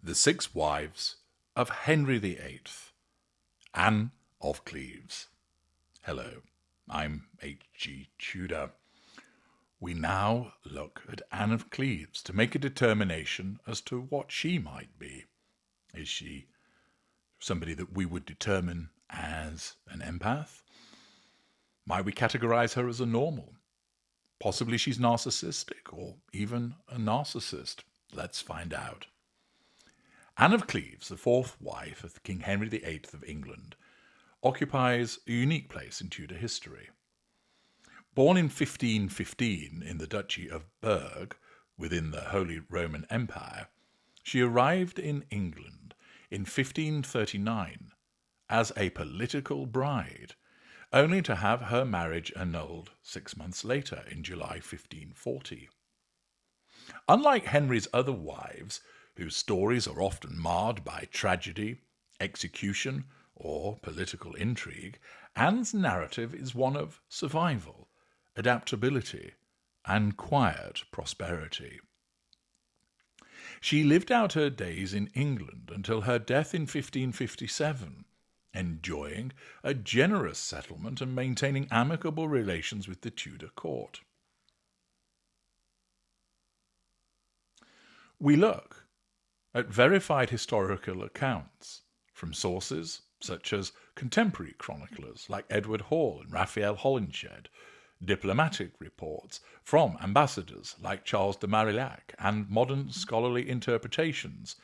The Six Wives of Henry VIII, Anne of Cleves. Hello, I'm H.G. Tudor. We now look at Anne of Cleves to make a determination as to what she might be. Is she somebody that we would determine as an empath? Might we categorize her as a normal? Possibly she's narcissistic, or even a narcissist. Let's find out. Anne of Cleves, the fourth wife of King Henry VIII of England, occupies a unique place in Tudor history. Born in 1515 in the Duchy of Berg, within the Holy Roman Empire, she arrived in England in 1539 as a political bride, only to have her marriage annulled 6 months later in July 1540. Unlike Henry's other wives, whose stories are often marred by tragedy, execution, or political intrigue, Anne's narrative is one of survival, adaptability, and quiet prosperity. She lived out her days in England until her death in 1557, enjoying a generous settlement and maintaining amicable relations with the Tudor court. We look at verified historical accounts from sources such as contemporary chroniclers like Edward Hall and Raphael Holinshed, diplomatic reports from ambassadors like Charles de Marillac, and modern scholarly interpretations,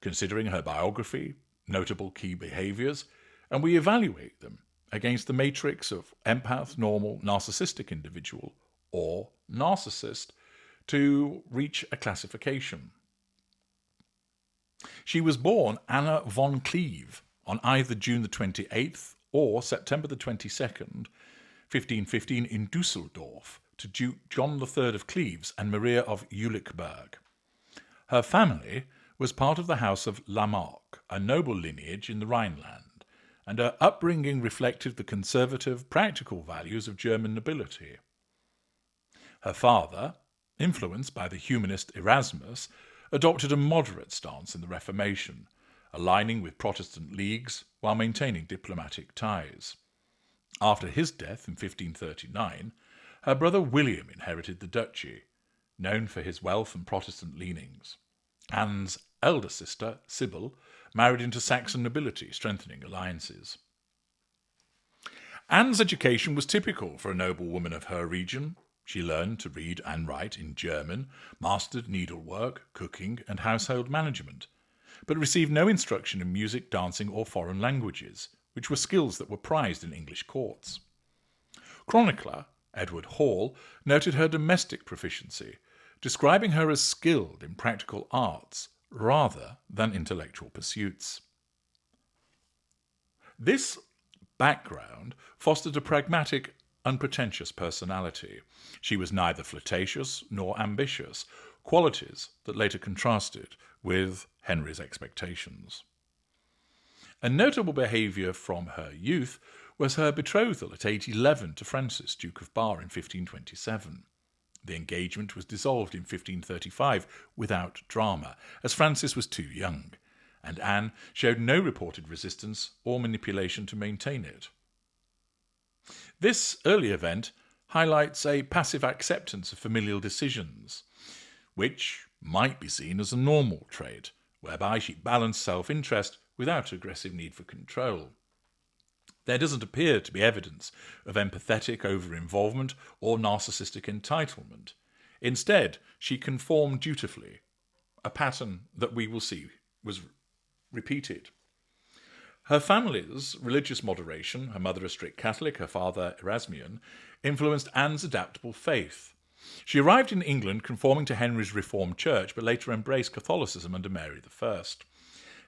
considering her biography, notable key behaviours, and we evaluate them against the matrix of empath, normal, narcissistic individual, or narcissist, to reach a classification. She was born Anna von Cleve on either June the 28th or September the 22nd, 1515 in Dusseldorf, to Duke John III of Cleves and Maria of Jülichberg. Her family was part of the House of Lamarck, a noble lineage in the Rhineland, and her upbringing reflected the conservative, practical values of German nobility. Her father, influenced by the humanist Erasmus, adopted a moderate stance in the Reformation, aligning with Protestant leagues while maintaining diplomatic ties. After his death in 1539, her brother William inherited the duchy, known for his wealth and Protestant leanings. Anne's elder sister, Sybil, married into Saxon nobility, strengthening alliances. Anne's education was typical for a noble woman of her region. She learned to read and write in German, mastered needlework, cooking, and household management, but received no instruction in music, dancing, or foreign languages, which were skills that were prized in English courts. Chronicler Edward Hall noted her domestic proficiency, describing her as skilled in practical arts rather than intellectual pursuits. This background fostered a pragmatic, unpretentious personality. She was neither flirtatious nor ambitious, qualities that later contrasted with Henry's expectations. A notable behaviour from her youth was her betrothal at age 11 to Francis, Duke of Bar, in 1527. The engagement was dissolved in 1535 without drama, as Francis was too young, and Anne showed no reported resistance or manipulation to maintain it. This early event highlights a passive acceptance of familial decisions, which might be seen as a normal trait, whereby she balanced self-interest without aggressive need for control. There doesn't appear to be evidence of empathetic over-involvement or narcissistic entitlement. Instead, she conformed dutifully, a pattern that we will see was repeated. Her family's religious moderation, her mother a strict Catholic, her father Erasmian, influenced Anne's adaptable faith. She arrived in England conforming to Henry's Reformed Church, but later embraced Catholicism under Mary I.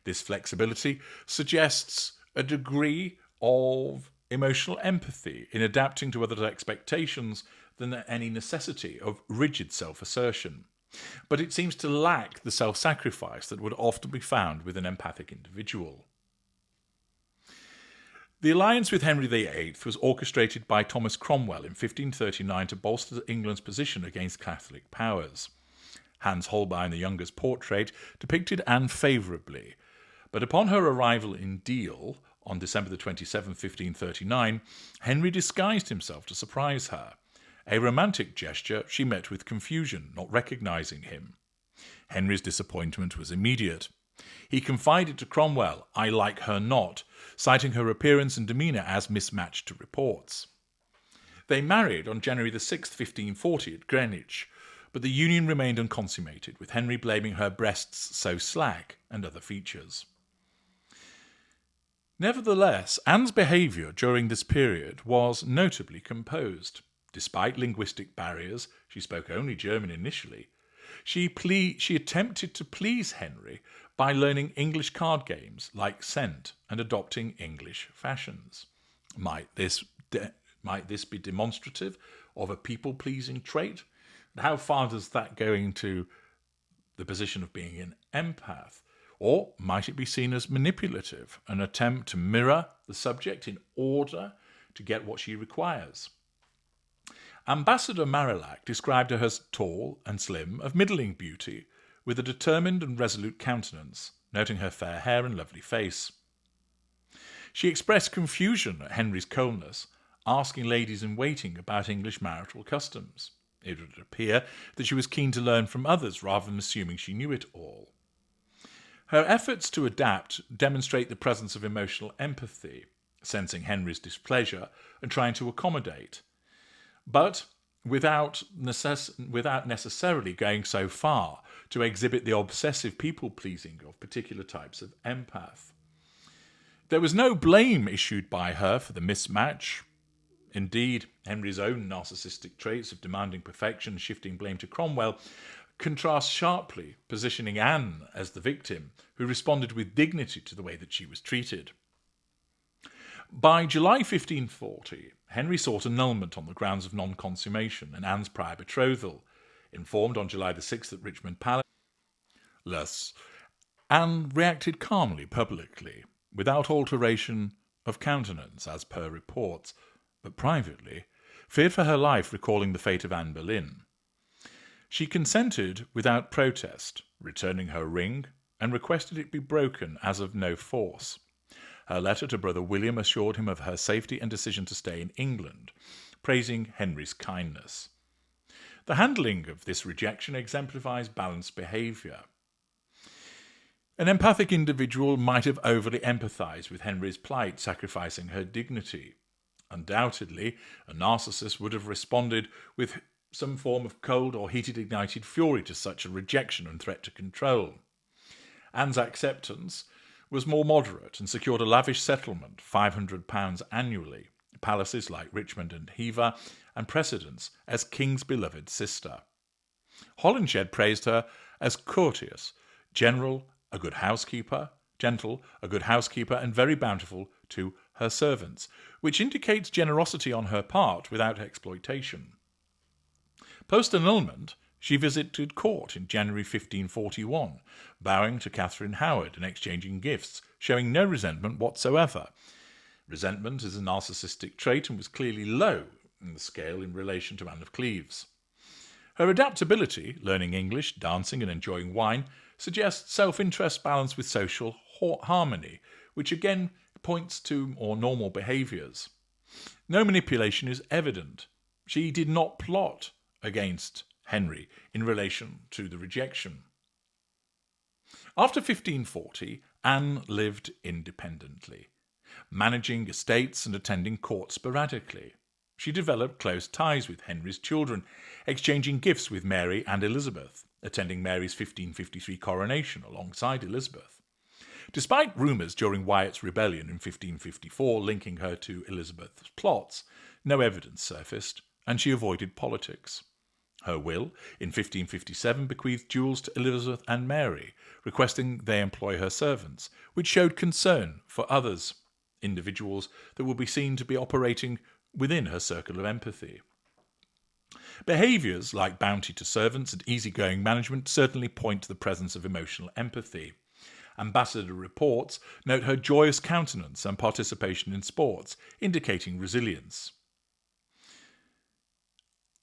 This flexibility suggests a degree of emotional empathy in adapting to others' expectations than any necessity of rigid self-assertion. But it seems to lack the self-sacrifice that would often be found with an empathic individual. The alliance with Henry VIII was orchestrated by Thomas Cromwell in 1539 to bolster England's position against Catholic powers. Hans Holbein the Younger's portrait depicted Anne favourably, but upon her arrival in Deal on December the 27th, 1539, Henry disguised himself to surprise her. A romantic gesture she met with confusion, not recognising him. Henry's disappointment was immediate. He confided to Cromwell, "I like her not," citing her appearance and demeanour as mismatched to reports. They married on January the 6th, 1540 at Greenwich, but the union remained unconsummated, with Henry blaming her breasts so slack and other features. Nevertheless, Anne's behaviour during this period was notably composed. Despite linguistic barriers, she spoke only German initially, she attempted to please Henry by learning English card games like Cent and adopting English fashions. Might this be demonstrative of a people-pleasing trait? And how far does that go into the position of being an empath? Or might it be seen as manipulative, an attempt to mirror the subject in order to get what she requires? Ambassador Marillac described her as tall and slim, of middling beauty, with a determined and resolute countenance, noting her fair hair and lovely face. She expressed confusion at Henry's coldness, asking ladies in waiting about English marital customs. It would appear that she was keen to learn from others rather than assuming she knew it all. Her efforts to adapt demonstrate the presence of emotional empathy, sensing Henry's displeasure and trying to accommodate, but without necessarily going so far to exhibit the obsessive people-pleasing of particular types of empath. There was no blame issued by her for the mismatch. Indeed, Henry's own narcissistic traits of demanding perfection, shifting blame to Cromwell, contrast sharply, positioning Anne as the victim, who responded with dignity to the way that she was treated. By July 1540, Henry sought annulment on the grounds of non-consummation and Anne's prior betrothal. Informed on July the 6th at Richmond Palace, Anne reacted calmly publicly, without alteration of countenance, as per reports, but privately feared for her life, recalling the fate of Anne Boleyn. She consented without protest, returning her ring, and requested it be broken as of no force. Her letter to brother William assured him of her safety and decision to stay in England, praising Henry's kindness. The handling of this rejection exemplifies balanced behaviour. An empathic individual might have overly empathised with Henry's plight, sacrificing her dignity. Undoubtedly, a narcissist would have responded with some form of cold or heated ignited fury to such a rejection and threat to control. Anne's acceptance was more moderate and secured a lavish settlement, £500 annually, palaces like Richmond and Hever, and precedence as King's beloved sister. Holinshed praised her as courteous, gentle, a good housekeeper, and very bountiful to her servants, which indicates generosity on her part without exploitation. Post-annulment, she visited court in January 1541, bowing to Catherine Howard and exchanging gifts, showing no resentment whatsoever. Resentment is a narcissistic trait and was clearly low in the scale in relation to Anne of Cleves. Her adaptability, learning English, dancing and enjoying wine, suggests self-interest balanced with social harmony, which again points to more normal behaviours. No manipulation is evident. She did not plot against Henry in relation to the rejection. After 1540, Anne lived independently, managing estates and attending court sporadically. She developed close ties with Henry's children, exchanging gifts with Mary and Elizabeth, attending Mary's 1553 coronation alongside Elizabeth. Despite rumours during Wyatt's rebellion in 1554 linking her to Elizabeth's plots, no evidence surfaced, and she avoided politics. Her will, in 1557, bequeathed jewels to Elizabeth and Mary, requesting they employ her servants, which showed concern for others, individuals that would be seen to be operating within her circle of empathy. Behaviours like bounty to servants and easygoing management certainly point to the presence of emotional empathy. Ambassador reports note her joyous countenance and participation in sports, indicating resilience.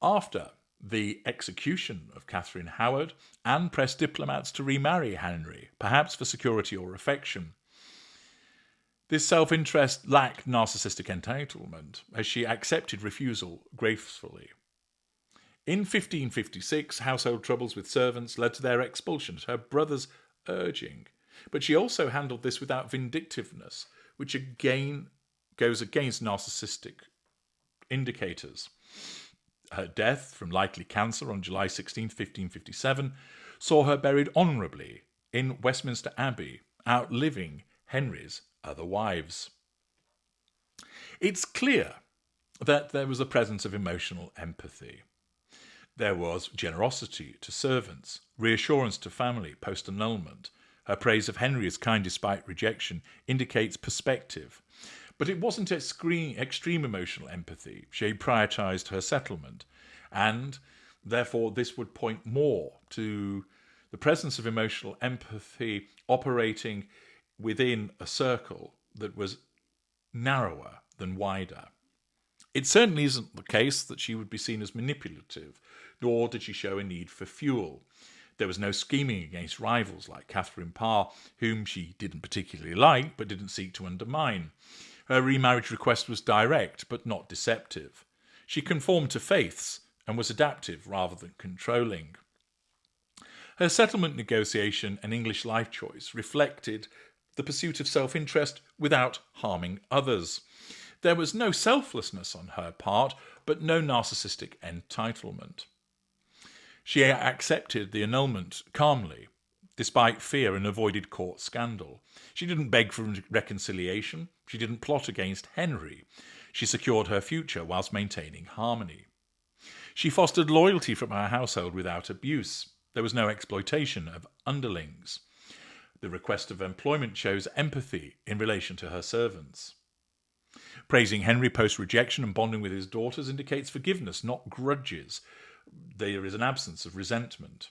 After the execution of Catherine Howard, Anne pressed diplomats to remarry Henry, perhaps for security or affection. This self-interest lacked narcissistic entitlement, as she accepted refusal gracefully. In 1556, household troubles with servants led to their expulsion at her brother's urging, but she also handled this without vindictiveness, which again goes against narcissistic indicators. Her death from likely cancer on July 16, 1557, saw her buried honourably in Westminster Abbey, outliving Henry's other wives. It's clear that there was a presence of emotional empathy. There was generosity to servants, reassurance to family post-annulment. Her praise of Henry as kind despite rejection indicates perspective. But it wasn't extreme emotional empathy. She prioritised her settlement, and therefore this would point more to the presence of emotional empathy operating within a circle that was narrower than wider. It certainly isn't the case that she would be seen as manipulative, nor did she show a need for fuel. There was no scheming against rivals like Catherine Parr, whom she didn't particularly like but didn't seek to undermine. Her remarriage request was direct but not deceptive. She conformed to faiths and was adaptive rather than controlling. Her settlement negotiation and English life choice reflected the pursuit of self-interest without harming others. There was no selflessness on her part, but no narcissistic entitlement. She accepted the annulment calmly, despite fear, and avoided court scandal. She didn't beg for reconciliation. She didn't plot against Henry. She secured her future whilst maintaining harmony. She fostered loyalty from her household without abuse. There was no exploitation of underlings. The request of employment shows empathy in relation to her servants. Praising Henry post-rejection and bonding with his daughters indicates forgiveness, not grudges. There is an absence of resentment.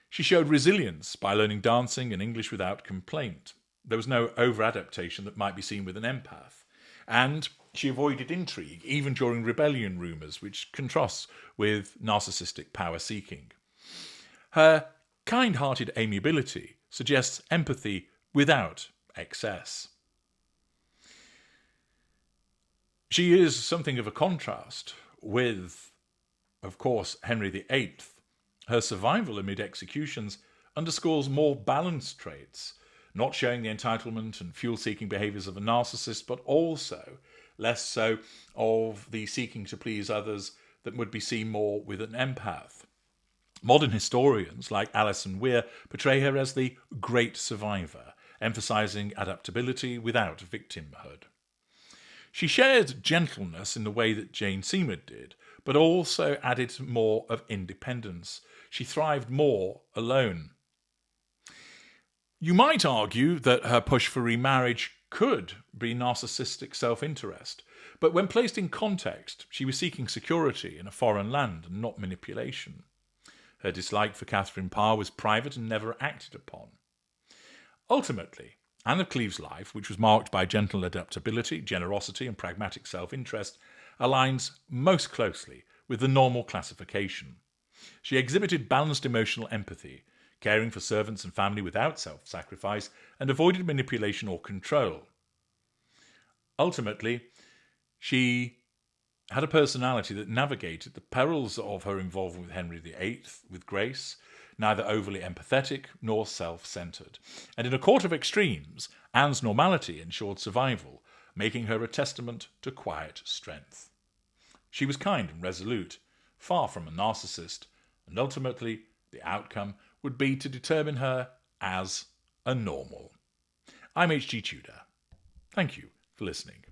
She showed resilience by learning dancing and English without complaint. There was no over-adaptation that might be seen with an empath. And she avoided intrigue, even during rebellion rumours, which contrasts with narcissistic power-seeking. Her kind-hearted amiability suggests empathy without excess. She is something of a contrast with, of course, Henry VIII. Her survival amid executions underscores more balanced traits, not showing the entitlement and fuel-seeking behaviours of a narcissist, but also less so of the seeking to please others that would be seen more with an empath. Modern historians like Alison Weir portray her as the great survivor, emphasising adaptability without victimhood. She shared gentleness in the way that Jane Seymour did, but also added more of independence. She thrived more alone. You might argue that her push for remarriage could be narcissistic self-interest, but when placed in context, she was seeking security in a foreign land and not manipulation. Her dislike for Catherine Parr was private and never acted upon. Ultimately, Anne of Cleves' life, which was marked by gentle adaptability, generosity, and pragmatic self-interest, aligns most closely with the normal classification. She exhibited balanced emotional empathy, caring for servants and family without self-sacrifice, and avoided manipulation or control. Ultimately, she had a personality that navigated the perils of her involvement with Henry VIII with grace, neither overly empathetic nor self-centred. And in a court of extremes, Anne's normality ensured survival, making her a testament to quiet strength. She was kind and resolute, far from a narcissist, and ultimately the outcome would be to determine her as a normal. I'm H.G. Tudor. Thank you for listening.